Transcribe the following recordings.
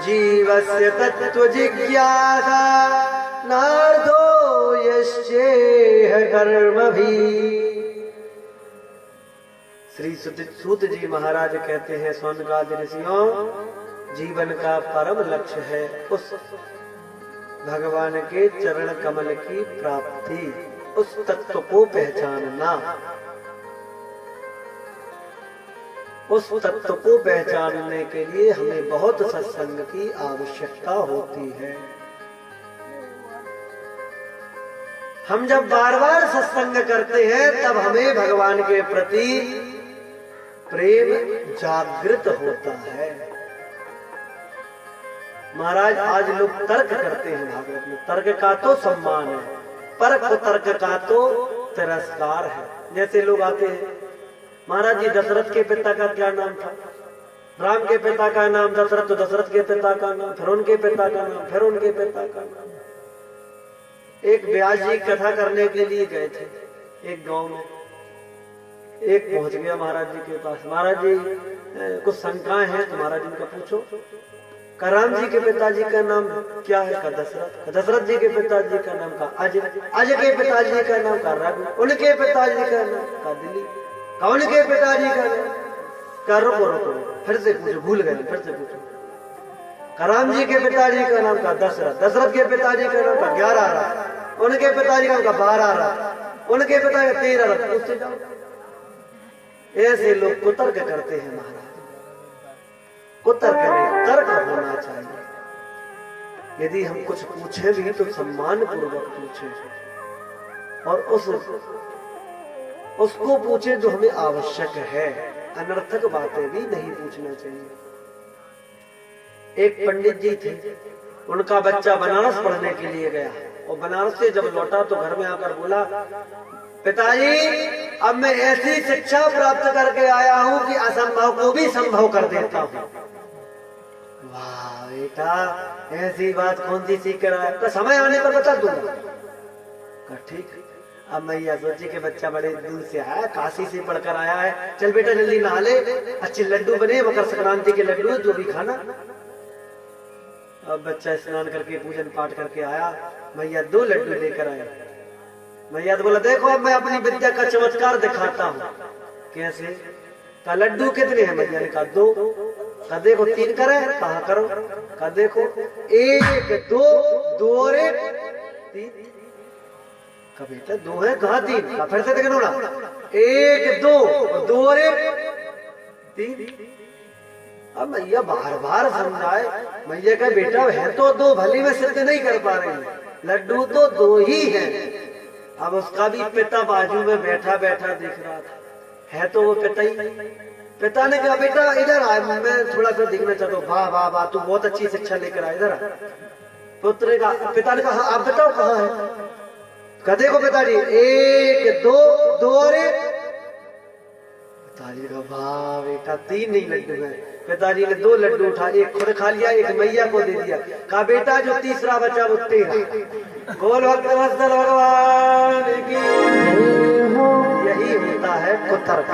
जीवस्य तत्व जिज्ञासा नार्धो यश्चेह कर्म भी। श्री सूत जी महाराज कहते हैं, सौनकादि ऋषियों, जीवन का परम लक्ष्य है उस भगवान के चरण कमल की प्राप्ति, उस तत्व को पहचानना। उस तत्व को पहचानने के लिए हमें बहुत सत्संग की आवश्यकता होती है। हम जब बार बार सत्संग करते हैं तब हमें भगवान के प्रति प्रेम जागृत होता है। महाराज, आज लोग तर्क करते हैं भागवत में, तर्क का तो सम्मान है, पर तर्क का तो तिरस्कार है। जैसे लोग आते हैं, महाराज जी दशरथ के पिता का क्या नाम था? राम के पिता का नाम दशरथ, तो दशरथ के पिता का नाम, फिर उनके पिता का नाम, फिर उनके पिता का नाम। एक व्यास जी कथा करने के लिए गए थे एक गांव में। एक पहुंच गया महाराज जी के पास, महाराज जी कुछ शंकाएं हैं तो महाराज जी का पूछो। राम जी के पिताजी का नाम क्या है? का दशरथ। दशरथ जी के पिताजी का नाम का अज, अज के पिताजी का नाम का रघु, उनके पिताजी का नाम का दिलीप, कौन के पिताजी का नाम का रुको रुको, फिर से पूछो, भूल गए, फिर से पूछो। राम जी के पिताजी का नाम का दशरथ, दशरथ के पिताजी का नाम का 11 रथ, उनके पिताजी का नाम का 12 रथ, उनके पिता का 13 रथ। उससे जाओ। ऐसे लोग कुतर्क करते हैं महाराज। कुतर्क नहीं, तर्क होना चाहिए। यदि हम कुछ पूछे भी तो सम्मान पूर्वक पूछे और उसको पूछे जो हमें आवश्यक है। अनर्थक बातें भी नहीं पूछना चाहिए। एक पंडित जी थे, उनका बच्चा बनारस पढ़ने के लिए गया और बनारस से जब लौटा तो घर में आकर बोला, पिताजी अब मैं ऐसी शिक्षा प्राप्त करके आया हूं कि असंभव को भी संभव कर देता हूं। वाह बेटा, ऐसी बात कौन सी सीख कर आया? तो समय आने पर बता दूंगा। ठीक। अब मैया सोची कि बच्चा बड़े दूर से आया, काशी से पढ़कर आया है, चल बेटा जल्दी नहा ले, अच्छे लड्डू बने, मकर संक्रांति के लड्डू जो भी खाना। अब बच्चा स्नान करके पूजन पाठ करके आया, मैया 2 लड्डू लेकर आया। मैया तो बोला, देखो अब मैं अपनी विद्या का चमत्कार दिखाता हूँ। कैसे? का लड्डू कितने हैं? मैया ने कहा 2। का देखो 3 करे, कहा करो। का देखो 1 2 2 और 1 3। का बेटा 2 है, कहा 3? का फिर से देखो ना, 1 2 और 2 और 1 3। अब मैया बार बार समझाए। मैया का बेटा है तो 2, भली में सिद्ध नहीं कर पा रहे हैं, लड्डू तो 2 ही है। अब उसका भी पिता बाजू में बैठा बैठा देख रहा था, है तो वो पिता ही। पिता ने कहा, बेटा इधर आ, मैं थोड़ा सा देखना चाहता हूँ। वाह वाह वाह, तू बहुत अच्छी शिक्षा लेकर आया, इधर आ। पुत्र का पिता ने कहा, आप बताओ कहाँ है? कहा देखो पिताजी 1 2 2 और 1। पिताजी का, वाह बेटा 3 नहीं लड्डू है। पिताजी ने 2 लड्डू उठा, 1 खुद खा लिया, 1 मैया को दे दिया। कहा बेटा जो तीसरा बचा वो तेरा। बोल भक्त भगवान की। यही होता है कुतर्क।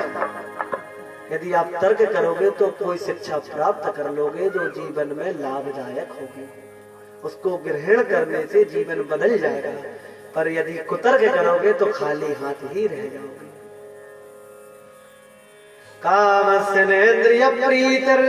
यदि आप तर्क करोगे तो कोई शिक्षा प्राप्त कर लोगे जो जीवन में लाभदायक होगी, उसको ग्रहण करने से जीवन बदल जाएगा। पर यदि कुतर्क करोगे तो खाली हाथ ही रह जाओगे। कामस्य नेन्द्रिय प्रीतर